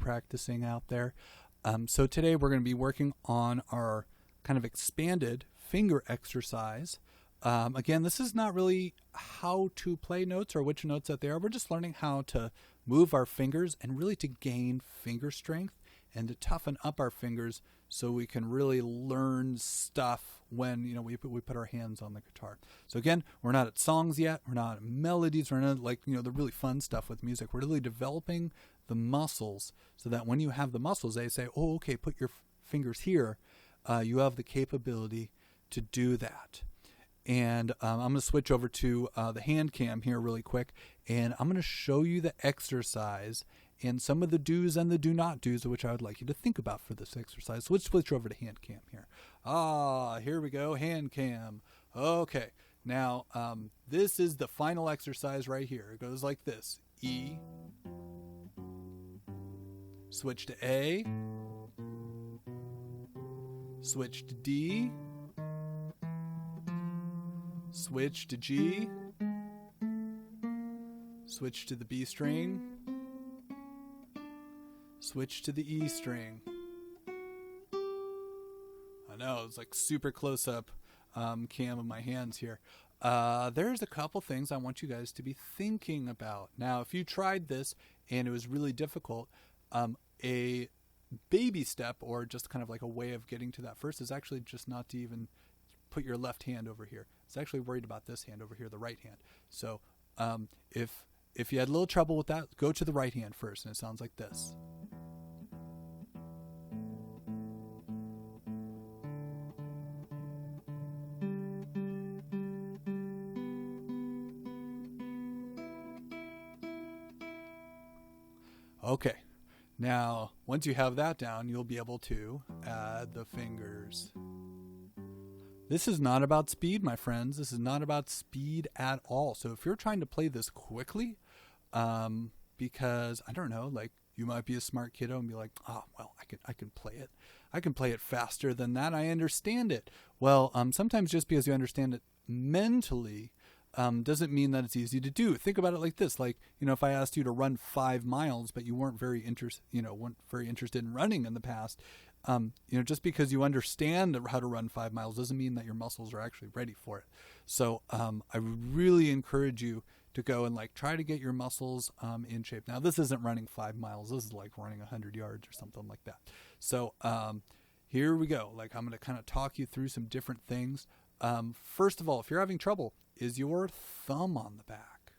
practicing out there. So today we're going to be working on our kind of expanded finger exercise. Again, this is not really how to play notes or which notes that they are. We're just learning how to move our fingers and really to gain finger strength and to toughen up our fingers so we can really learn stuff when we put our hands on the guitar. So again, we're not at songs yet. We're not at melodies. We're not like the really fun stuff with music. We're really developing the muscles so that when you have the muscles, they say, oh, okay, put your fingers here. You have the capability to do that. And I'm going to switch over to the hand cam here really quick, and I'm going to show you the exercise and some of the do's and the do not do's, which I would like you to think about for this exercise. So let's switch over to hand cam here. Here we go, hand cam. Okay, now this is the final exercise right here. It goes like this. E, switch to A, switch to D, switch to G, switch to the B string, switch to the E string. I know, it's like super close up cam of my hands here. There's a couple things I want you guys to be thinking about. Now, if you tried this and it was really difficult, a baby step or just kind of like a way of getting to that first is actually just not to even put your left hand over here. It's actually worried about this hand over here, the right hand. So if you had a little trouble with that, go to the right hand first, and it sounds like this. Okay, now once you have that down, you'll be able to add the fingers. This is not about speed, my friends. This is not about speed at all. So if you're trying to play this quickly, because I don't know, like you might be a smart kiddo and be like, oh, well, I can play it. I can play it faster than that. I understand it. Well, sometimes just because you understand it mentally doesn't mean that it's easy to do. Think about it like this. Like, if I asked you to run 5 miles, but you weren't very interested in running in the past, just because you understand how to run 5 miles doesn't mean that your muscles are actually ready for it. So I really encourage you to go and try to get your muscles in shape. Now, this isn't running 5 miles. This is like running 100 yards or something like that. So here we go. I'm going to kind of talk you through some different things. First of all, if you're having trouble, is your thumb on the back?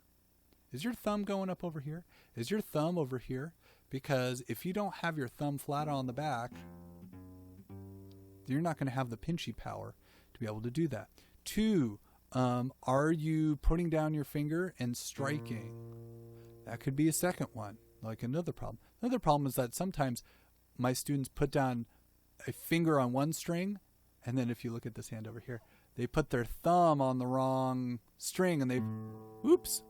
Is your thumb going up over here? Is your thumb over here? Because if you don't have your thumb flat on the back, you're not going to have the pinchy power to be able to do that. 2, are you putting down your finger and striking? That could be a second one, like another problem. Another problem is that sometimes my students put down a finger on one string, and then if you look at this hand over here, they put their thumb on the wrong string, and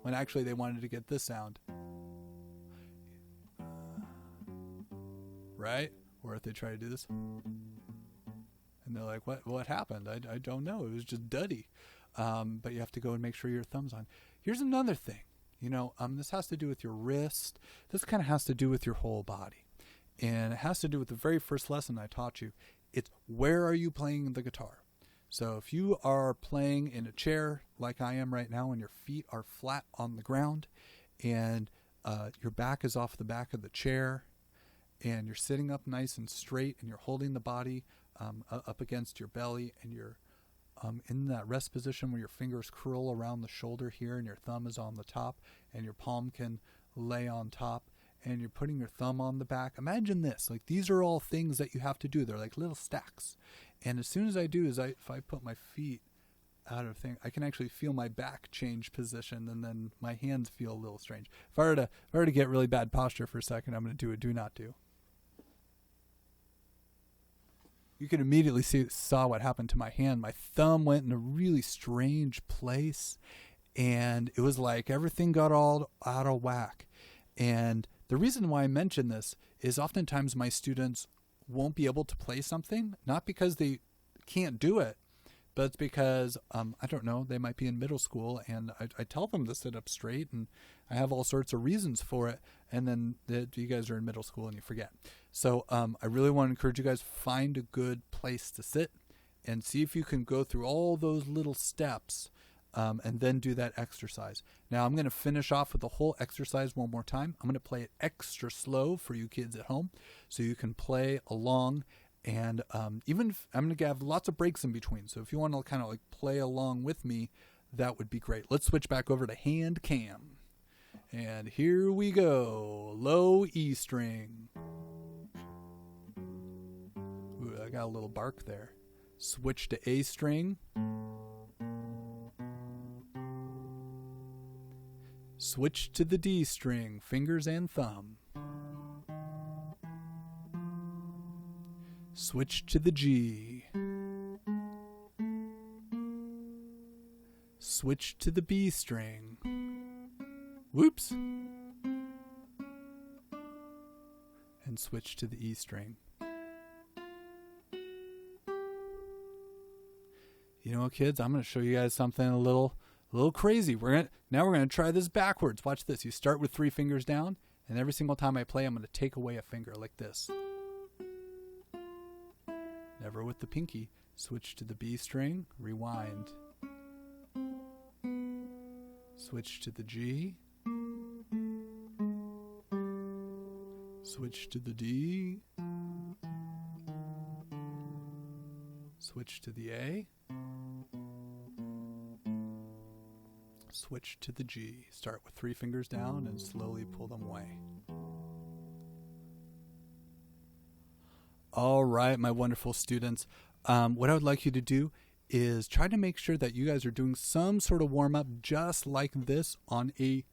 when actually they wanted to get this sound. Right? Or if they try to do this, and they're like, what happened? I don't know. It was just duddy. But you have to go and make sure your thumb's on. Here's another thing. This has to do with your wrist. This kind of has to do with your whole body. And it has to do with the very first lesson I taught you. It's where are you playing the guitar? So if you are playing in a chair like I am right now and your feet are flat on the ground and your back is off the back of the chair and you're sitting up nice and straight and you're holding the body up against your belly and you're in that rest position where your fingers curl around the shoulder here and your thumb is on the top and your palm can lay on top and you're putting your thumb on the back. Imagine this. These are all things that you have to do. They're like little stacks. And as soon as I do if I put my feet out of thing, I can actually feel my back change position and then my hands feel a little strange. If I were to get really bad posture for a second, I'm going to do a do not do. You can immediately saw what happened to my hand. My thumb went in a really strange place, and it was like everything got all out of whack. And the reason why I mention this is oftentimes my students won't be able to play something, not because they can't do it, but it's because, I don't know, they might be in middle school, and I tell them to sit up straight, and I have all sorts of reasons for it. And then you guys are in middle school and you forget. So I really want to encourage you guys, find a good place to sit and see if you can go through all those little steps and then do that exercise. Now I'm going to finish off with the whole exercise one more time. I'm going to play it extra slow for you kids at home so you can play along. And even if, I'm going to have lots of breaks in between. So if you want to kind of like play along with me, that would be great. Let's switch back over to hand cam. And here we go. Low E string. Ooh, I got a little bark there. Switch to A string. Switch to the D string, fingers and thumb. Switch to the G. Switch to the B string. Whoops. And switch to the E string. You know what, kids? I'm going to show you guys something a little crazy. Now we're going to try this backwards. Watch this. You start with 3 fingers down, and every single time I play, I'm going to take away a finger like this. Never with the pinky. Switch to the B string, rewind. Switch to the G. Switch to the D. Switch to the A. Switch to the G. Start with 3 fingers down and slowly pull them away. All right, my wonderful students. What I would like you to do is try to make sure that you guys are doing some sort of warm-up just like this on a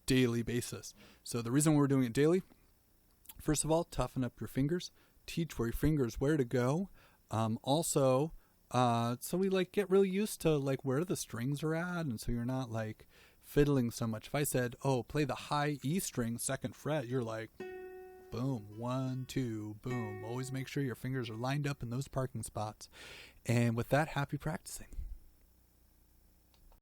daily basis. So the reason we're doing it daily, first of all, toughen up your fingers. Teach your fingers where to go. Also, so we like get really used to like where the strings are at, and so you're not like fiddling so much. If I said, oh, play the high E string, 2nd fret, you're like, boom, 1, 2, boom. Always make sure your fingers are lined up in those parking spots. And with that, happy practicing.